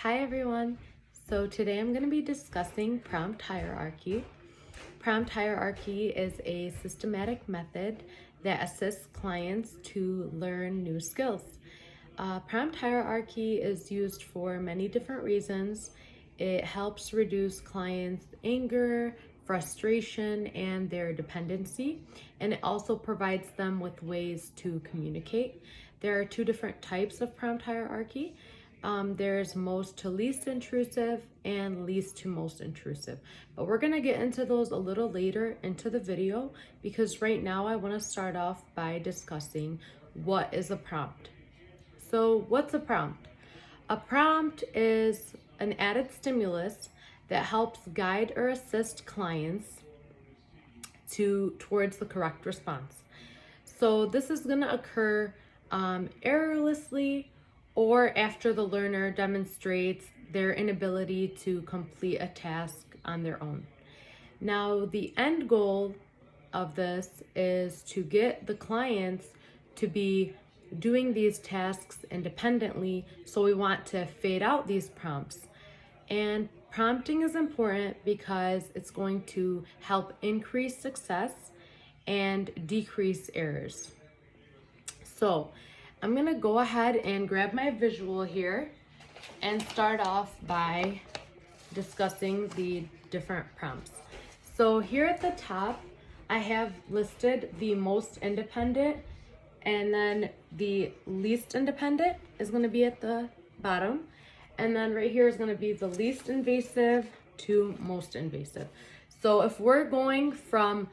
Hi everyone. So today I'm going to be discussing prompt hierarchy. Prompt hierarchy is a systematic method that assists clients to learn new skills. Prompt hierarchy is used for many different reasons. It helps reduce clients' anger, frustration, and their dependency, and it also provides them with ways to communicate. There are two different types of prompt hierarchy. There's most to least intrusive and least to most intrusive. But we're gonna get into those a little later into the video because right now I wanna start off by discussing what is a prompt. So what's a prompt? A prompt is an added stimulus that helps guide or assist clients towards the correct response. So this is gonna occur errorlessly or after the learner demonstrates their inability to complete a task on their own. Now, the end goal of this is to get the clients to be doing these tasks independently, so we want to fade out these prompts. And prompting is important because it's going to help increase success and decrease errors. So I'm gonna go ahead and grab my visual here and start off by discussing the different prompts. So here at the top, I have listed the most independent, and then the least independent is gonna be at the bottom. And then right here is gonna be the least invasive to most invasive. So if we're going from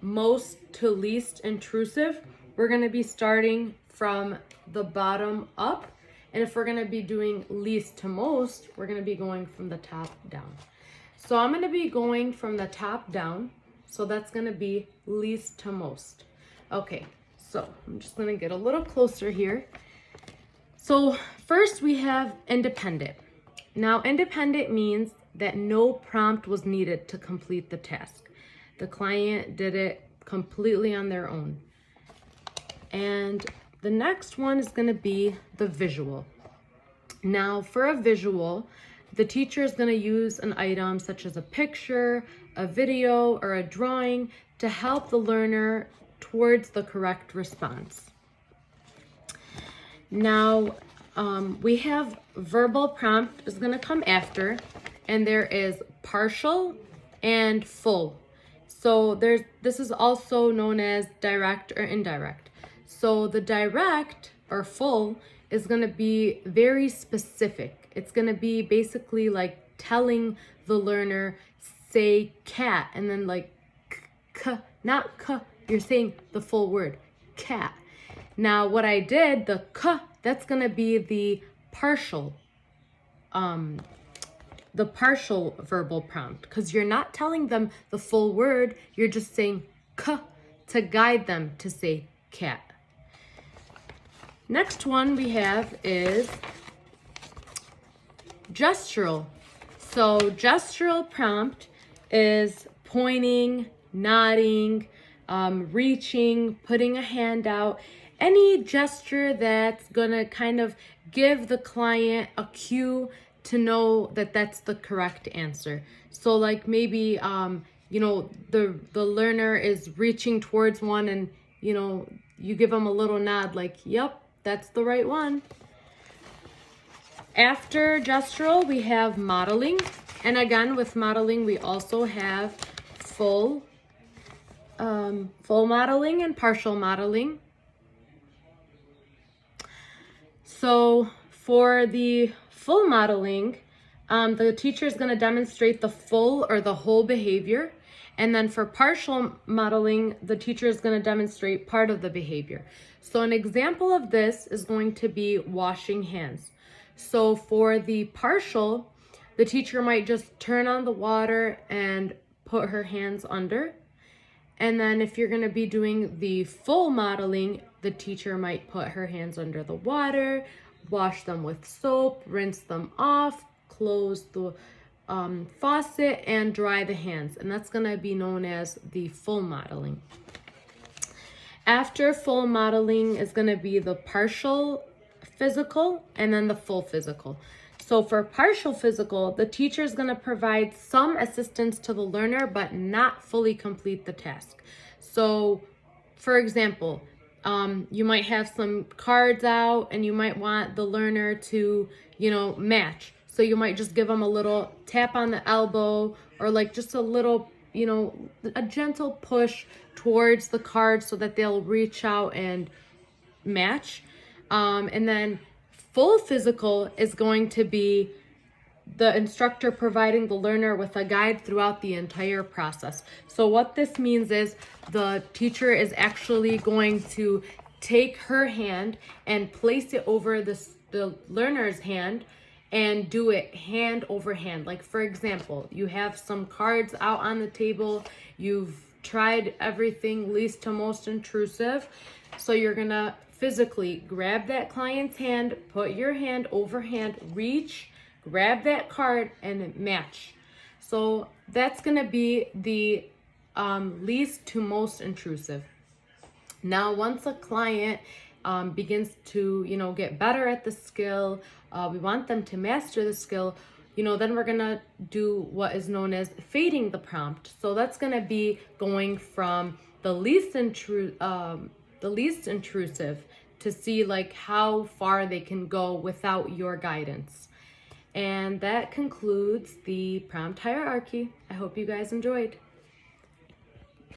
most to least intrusive, we're gonna be starting from the bottom up. And if we're gonna be doing least to most, we're gonna be going from the top down. So I'm gonna be going from the top down. So that's gonna be least to most. Okay, so I'm just gonna get a little closer here. So first we have independent. Now independent means that no prompt was needed to complete the task. The client did it completely on their own. And the next one is going to be the visual. Now for a visual, the teacher is going to use an item such as a picture, a video, or a drawing to help the learner towards the correct response. Now we have verbal prompt is going to come after, and there is partial and full. So this is also known as direct or indirect. So the direct or full is going to be very specific. It's going to be basically like telling the learner, say cat, and then like k, not k, you're saying the full word, cat. Now what I did, the k, that's going to be the partial verbal prompt, because you're not telling them the full word, you're just saying k to guide them to say cat. Next one we have is gestural. So gestural prompt is pointing, nodding, reaching, putting a hand out, any gesture that's gonna kind of give the client a cue to know that that's the correct answer. So like maybe, the learner is reaching towards one and, you give them a little nod like, yep, that's the right one. After gestural, we have modeling. And again, with modeling, we also have full modeling and partial modeling. So for the full modeling, the teacher is going to demonstrate the full or the whole behavior. And then for partial modeling, the teacher is going to demonstrate part of the behavior. So an example of this is going to be washing hands. So for the partial, the teacher might just turn on the water and put her hands under. And then if you're going to be doing the full modeling, the teacher might put her hands under the water, wash them with soap, rinse them off, close the faucet, and dry the hands. And that's going to be known as the full modeling. After full modeling is going to be the partial physical and then the full physical. So for partial physical, the teacher is going to provide some assistance to the learner, but not fully complete the task. So for example, you might have some cards out and you might want the learner to, match. So you might just give them a little tap on the elbow, or like just a little, a gentle push towards the card so that they'll reach out and match. And then full physical is going to be the instructor providing the learner with a guide throughout the entire process. So what this means is the teacher is actually going to take her hand and place it over the learner's hand and do it hand over hand. Like for example, you have some cards out on the table, you've tried everything least to most intrusive. So you're gonna physically grab that client's hand, put your hand over hand, reach, grab that card and match. So that's gonna be the least to most intrusive. Now, once a client begins to, get better at the skill, we want them to master the skill, then we're gonna do what is known as fading the prompt. So that's gonna be going from the least intrusive to see like how far they can go without your guidance. And that concludes the prompt hierarchy. I hope you guys enjoyed.